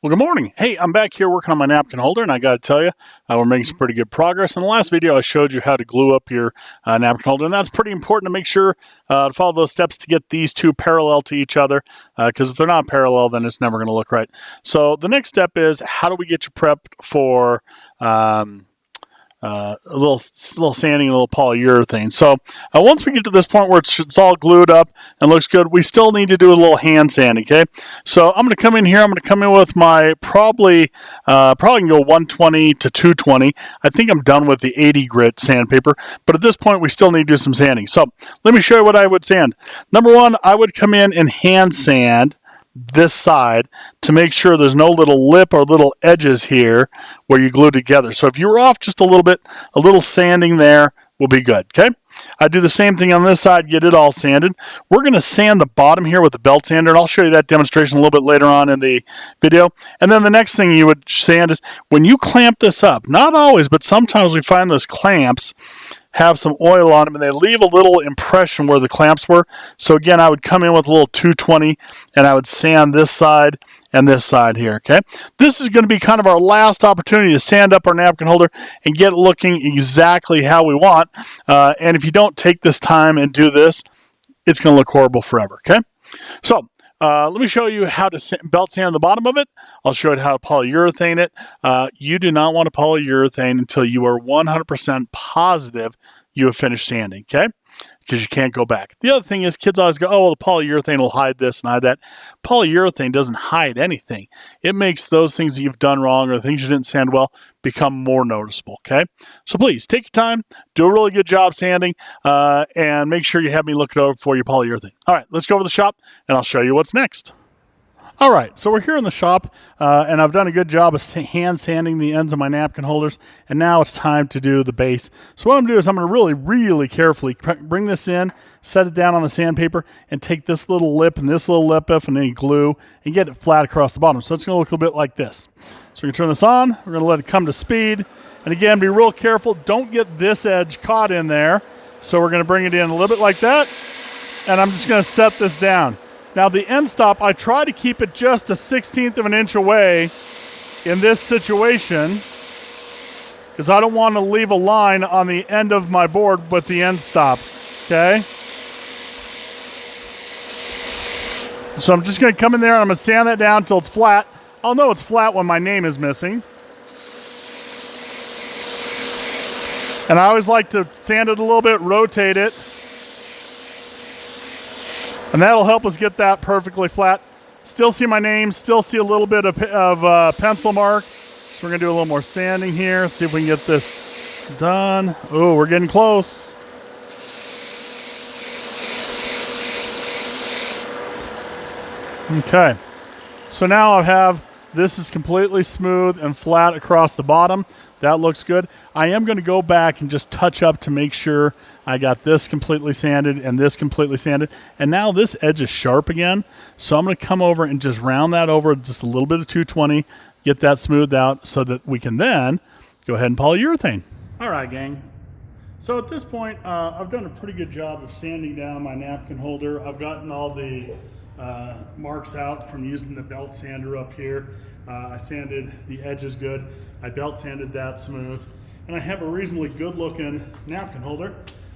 Well, good morning. Hey, I'm back here working on my napkin holder, and I got to tell you, we're making some pretty good progress. In the last video, I showed you how to glue up your napkin holder, and that's pretty important to make sure to follow those steps to get these two parallel to each other, because if they're not parallel, then it's never going to look right. So the next step is, how do we get you prepped for a little sanding and a little polyurethane. So once we get to this point where it's all glued up and looks good, we still need to do a little hand sanding, okay? So I'm going to come in here. I'm going to come in with my probably can go 120 to 220. I think I'm done with the 80 grit sandpaper, but at this point we still need to do some sanding. So let me show you what I would sand. Number one, I would come in and hand sand this side to make sure there's no little lip or little edges here where you glue together. So if you were off just a little bit, a little sanding there will be good, okay? I do the same thing on this side, get it all sanded. We're going to sand the bottom here with the belt sander, and I'll show you that demonstration a little bit later on in the video. And then the next thing you would sand is when you clamp this up, not always, but sometimes we find those clamps have some oil on them and they leave a little impression where the clamps were. So again, I would come in with a little 220 and I would sand this side and this side here, okay? This is going to be kind of our last opportunity to sand up our napkin holder and get it looking exactly how we want. And if you don't take this time and do this, it's going to look horrible forever, okay? So let me show you how to belt sand the bottom of it. I'll show you how to polyurethane it. You do not want to polyurethane until you are 100% positive you have finished sanding, okay? Because you can't go back. The other thing is kids always go, oh, well, the polyurethane will hide this and hide that. Polyurethane doesn't hide anything. It makes those things that you've done wrong or the things you didn't sand well become more noticeable, okay? So please, take your time, do a really good job sanding, and make sure you have me look it over for your polyurethane. All right, let's go over to the shop, and I'll show you what's next. All right, so we're here in the shop, and I've done a good job of hand sanding the ends of my napkin holders, and now it's time to do the base. So what I'm going to do is I'm going to really, really carefully bring this in, set it down on the sandpaper, and take this little lip and this little lip and any glue, and get it flat across the bottom. So it's going to look a little bit like this. So we're going to turn this on, we're going to let it come to speed, and again, be real careful, don't get this edge caught in there. So we're going to bring it in a little bit like that, and I'm just going to set this down. Now the end stop, I try to keep it just a 1/16 of an inch away in this situation because I don't want to leave a line on the end of my board with the end stop, okay? So I'm just going to come in there and I'm going to sand that down until it's flat. I'll know it's flat when my name is missing. And I always like to sand it a little bit, rotate it. And that'll help us get that perfectly flat. Still see my name, still see a little bit of pencil mark. So we're gonna do a little more sanding here, see if we can get this done. Oh, we're getting close. Okay, so now I have, this is completely smooth and flat across the bottom. That looks good. I am gonna go back and just touch up to make sure I got this completely sanded and this completely sanded. And now this edge is sharp again. So I'm going to come over and just round that over just a little bit of 220, get that smoothed out so that we can then go ahead and polyurethane. All right, gang. So at this point, I've done a pretty good job of sanding down my napkin holder. I've gotten all the marks out from using the belt sander up here. I sanded the edges good. I belt sanded that smooth. And I have a reasonably good looking napkin holder.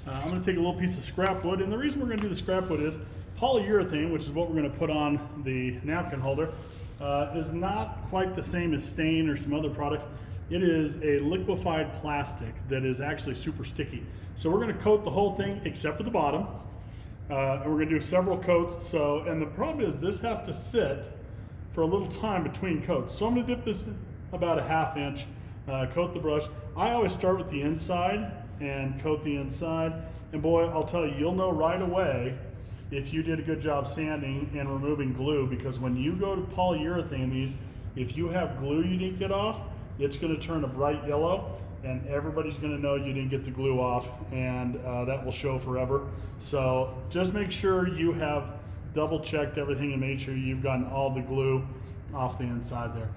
I'm going to take a little piece of scrap wood, and the reason we're going to do the scrap wood is polyurethane, which is what we're going to put on the napkin holder, is not quite the same as stain or some other products. It is a liquefied plastic that is actually super sticky. So we're going to coat the whole thing except for the bottom, and we're going to do several coats. So, and the problem is this has to sit for a little time between coats. So I'm going to dip this in about a 1/2 inch, coat the brush. I always start with the inside and coat the inside. And boy, I'll tell you, you'll know right away if you did a good job sanding and removing glue, because when you go to polyurethane these, if you have glue you didn't get off, it's gonna turn a bright yellow and everybody's gonna know you didn't get the glue off, and that will show forever. So just make sure you have double checked everything and made sure you've gotten all the glue off the inside there.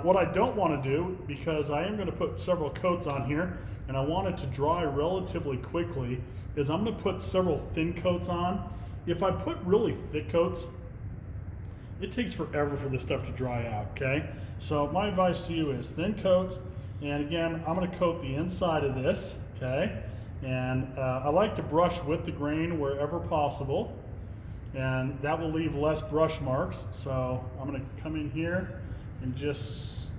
What I don't want to do, because I am going to put several coats on here and I want it to dry relatively quickly, is I'm going to put several thin coats on. If I put really thick coats, it takes forever for this stuff to dry out, okay? So my advice to you is thin coats, and again, I'm gonna coat the inside of this, okay? And I like to brush with the grain wherever possible, and that will leave less brush marks. So I'm gonna come in here and just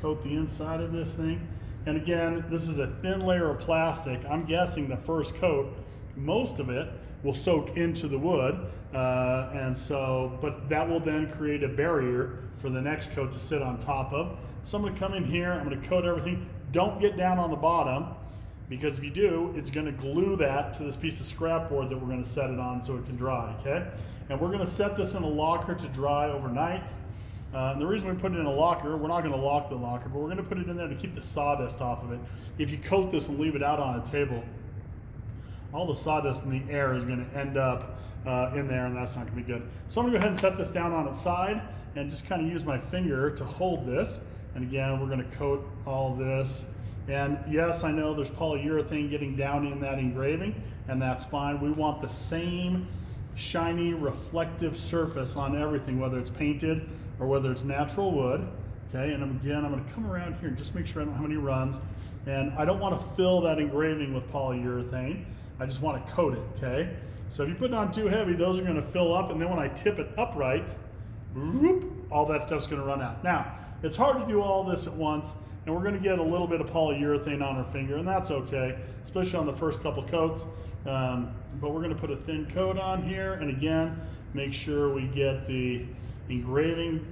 coat the inside of this thing. And again, this is a thin layer of plastic. I'm guessing the first coat, most of it will soak into the wood, but that will then create a barrier for the next coat to sit on top of. So I'm gonna come in here, I'm gonna coat everything. Don't get down on the bottom, because if you do, it's gonna glue that to this piece of scrap board that we're gonna set it on so it can dry, okay? And we're gonna set this in a locker to dry overnight. And the reason we put it in a locker, we're not gonna lock the locker, but we're gonna put it in there to keep the sawdust off of it. If you coat this and leave it out on a table, all the sawdust in the air is gonna end up in there, and that's not gonna be good. So I'm gonna go ahead and set this down on its side and just kind of use my finger to hold this. And again, we're gonna coat all this. And yes, I know there's polyurethane getting down in that engraving, and that's fine. We want the same shiny, reflective surface on everything, whether it's painted or whether it's natural wood. Okay, and again, I'm gonna come around here and just make sure I don't have any runs. And I don't wanna fill that engraving with polyurethane. I just wanna coat it, okay? So if you put it on too heavy, those are gonna fill up, and then when I tip it upright, whoop, all that stuff's gonna run out. Now, it's hard to do all this at once, and we're gonna get a little bit of polyurethane on our finger, and that's okay, especially on the first couple coats. But we're gonna put a thin coat on here, and again, make sure we get the engraving,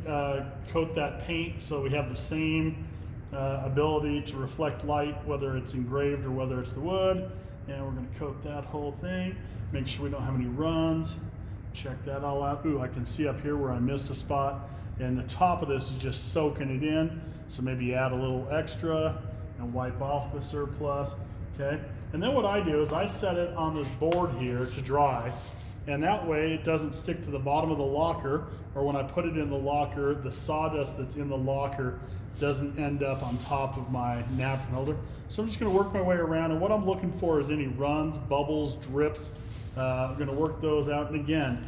coat that paint so we have the same ability to reflect light, whether it's engraved or whether it's the wood. And we're gonna coat that whole thing, make sure we don't have any runs. Check that all out. Ooh, I can see up here where I missed a spot, and the top of this is just soaking it in. So maybe add a little extra and wipe off the surplus, okay? And then what I do is I set it on this board here to dry, and that way it doesn't stick to the bottom of the locker, or when I put it in the locker, the sawdust that's in the locker doesn't end up on top of my napkin holder. So I'm just gonna work my way around, and what I'm looking for is any runs, bubbles, drips. I'm gonna work those out, and again,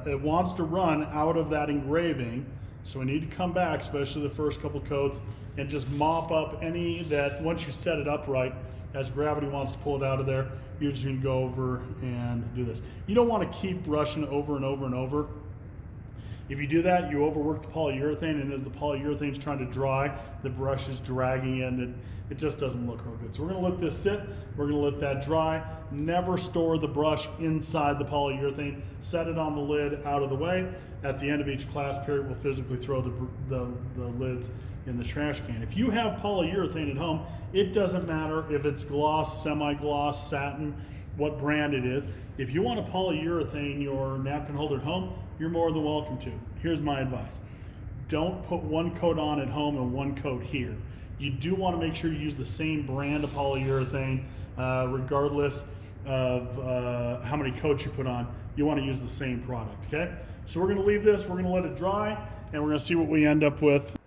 it wants to run out of that engraving, so we need to come back, especially the first couple coats, and just mop up any that, once you set it up right, as gravity wants to pull it out of there, you're just gonna go over and do this. You don't wanna keep brushing over and over and over. If you do that, you overwork the polyurethane, and as the polyurethane's trying to dry, the brush is dragging in. It just doesn't look real good. So we're gonna let this sit, we're gonna let that dry. Never store the brush inside the polyurethane. Set it on the lid out of the way. At the end of each class period, we'll physically throw the lids in the trash can. If you have polyurethane at home, it doesn't matter if it's gloss, semi-gloss, satin, what brand it is. If you want to polyurethane your napkin holder at home, you're more than welcome to. Here's my advice. Don't put one coat on at home and one coat here. You do want to make sure you use the same brand of polyurethane, regardless of how many coats you put on. You want to use the same product, okay? So we're going to leave this, we're going to let it dry, and we're going to see what we end up with.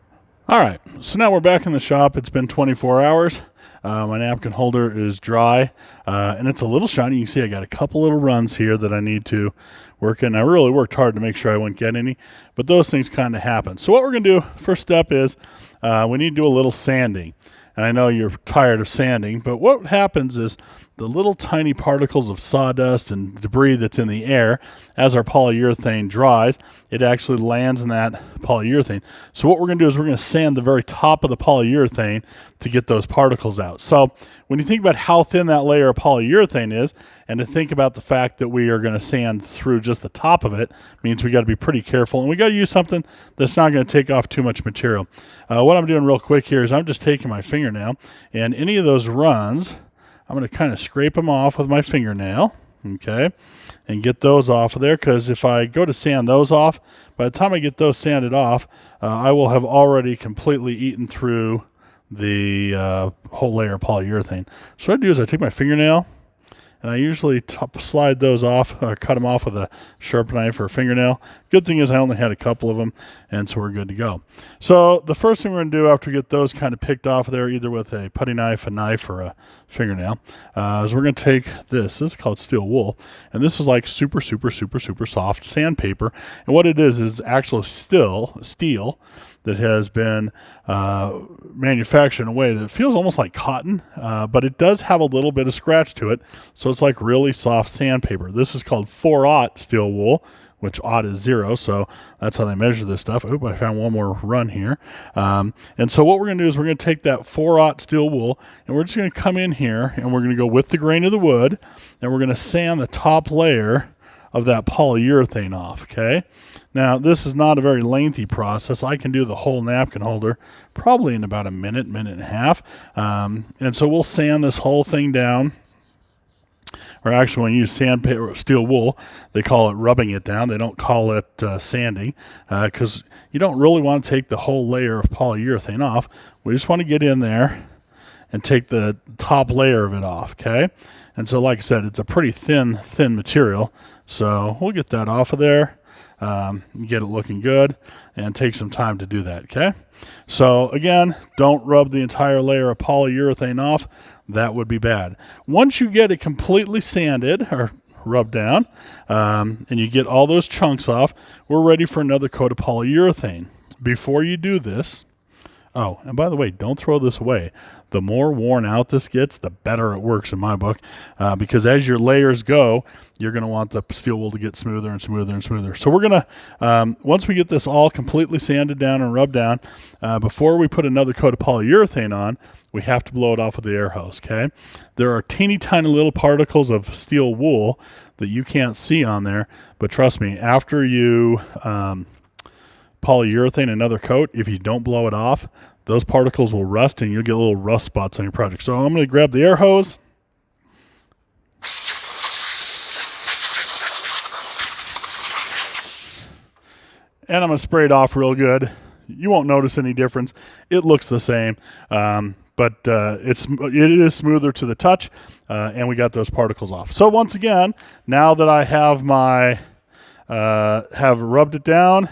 All right, so now we're back in the shop. It's been 24 hours. My napkin holder is dry, and it's a little shiny. You can see I got a couple little runs here that I need to work in. I really worked hard to make sure I wouldn't get any, but those things kind of happen. So what we're going to do, first step is we need to do a little sanding. And I know you're tired of sanding, but what happens is the little tiny particles of sawdust and debris that's in the air, as our polyurethane dries, it actually lands in that polyurethane. So what we're going to do is we're going to sand the very top of the polyurethane to get those particles out. So when you think about how thin that layer of polyurethane is, and to think about the fact that we are going to sand through just the top of it, means we got to be pretty careful, and we got to use something that's not going to take off too much material. What I'm doing real quick here is I'm just taking my fingernail, and any of those runs, I'm going to kind of scrape them off with my fingernail, okay, and get those off of there, because if I go to sand those off, by the time I get those sanded off, I will have already completely eaten through the whole layer of polyurethane. So what I do is I take my fingernail, and I usually slide those off or cut them off with a sharp knife or a fingernail. Good thing is I only had a couple of them, and so we're good to go. So the first thing we're going to do after we get those kind of picked off there, either with a putty knife, a knife, or a fingernail, is we're going to take this is called steel wool, and this is like super soft sandpaper, and what it is actually steel that has been manufactured in a way that feels almost like cotton, but it does have a little bit of scratch to it, so it's like really soft sandpaper. This is called 4/0 steel wool, which aught is 0, so that's how they measure this stuff. Oop, I found one more run here. And so what we're going to do is we're going to take that 4/0 steel wool, and we're just going to come in here, and we're going to go with the grain of the wood, and we're going to sand the top layer of that polyurethane off, okay? Now, this is not a very lengthy process. I can do the whole napkin holder probably in about a minute and a half. And so we'll sand this whole thing down. Or actually, when you use sandpaper or steel wool, they call it rubbing it down. They don't call it sanding, because you don't really want to take the whole layer of polyurethane off. We just want to get in there and take the top layer of it off, okay? And so, like I said, it's a pretty thin material. So we'll get that off of there. Get it looking good, and take some time to do that, okay? So again, don't rub the entire layer of polyurethane off. That would be bad. Once you get it completely sanded or rubbed down, and you get all those chunks off, we're ready for another coat of polyurethane. Before you do this, oh, and by the way, don't throw this away. The more worn out this gets, the better it works in my book, because as your layers go, you're going to want the steel wool to get smoother and smoother and smoother. So we're going to, once we get this all completely sanded down and rubbed down, before we put another coat of polyurethane on, we have to blow it off with the air hose, okay? There are teeny tiny little particles of steel wool that you can't see on there, but trust me, after you polyurethane another coat, if you don't blow it off, those particles will rust and you'll get little rust spots on your project. So I'm going to grab the air hose. And I'm going to spray it off real good. You won't notice any difference. It looks the same, but it is smoother to the touch, and we got those particles off. So once again, now that I have have rubbed it down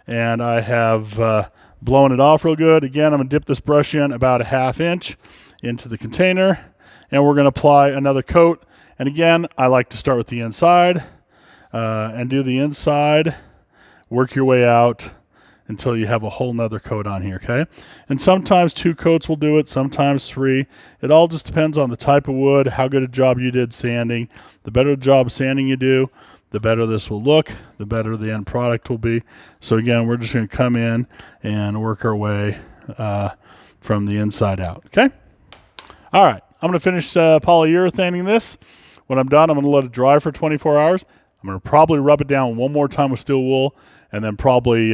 and I have blowing it off real good. Again, I'm going to dip this brush in about a 1/2 inch into the container, and we're going to apply another coat. And again, I like to start with the inside and do the inside, work your way out until you have a whole nother coat on here, okay? And sometimes 2 coats will do it, sometimes 3. It all just depends on the type of wood, how good a job you did sanding. The better job sanding you do, the better this will look, the better the end product will be. So again, we're just going to come in and work our way from the inside out, okay? All right, I'm going to finish polyurethaning this. When I'm done, I'm going to let it dry for 24 hours. I'm going to probably rub it down one more time with steel wool, and then probably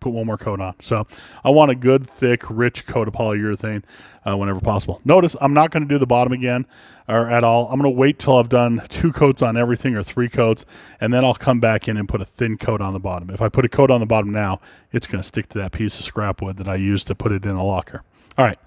put one more coat on. So I want a good, thick, rich coat of polyurethane whenever possible. Notice I'm not going to do the bottom again or at all. I'm going to wait till I've done 2 coats on everything or 3 coats, and then I'll come back in and put a thin coat on the bottom. If I put a coat on the bottom now, it's going to stick to that piece of scrap wood that I used to put it in a locker. All right,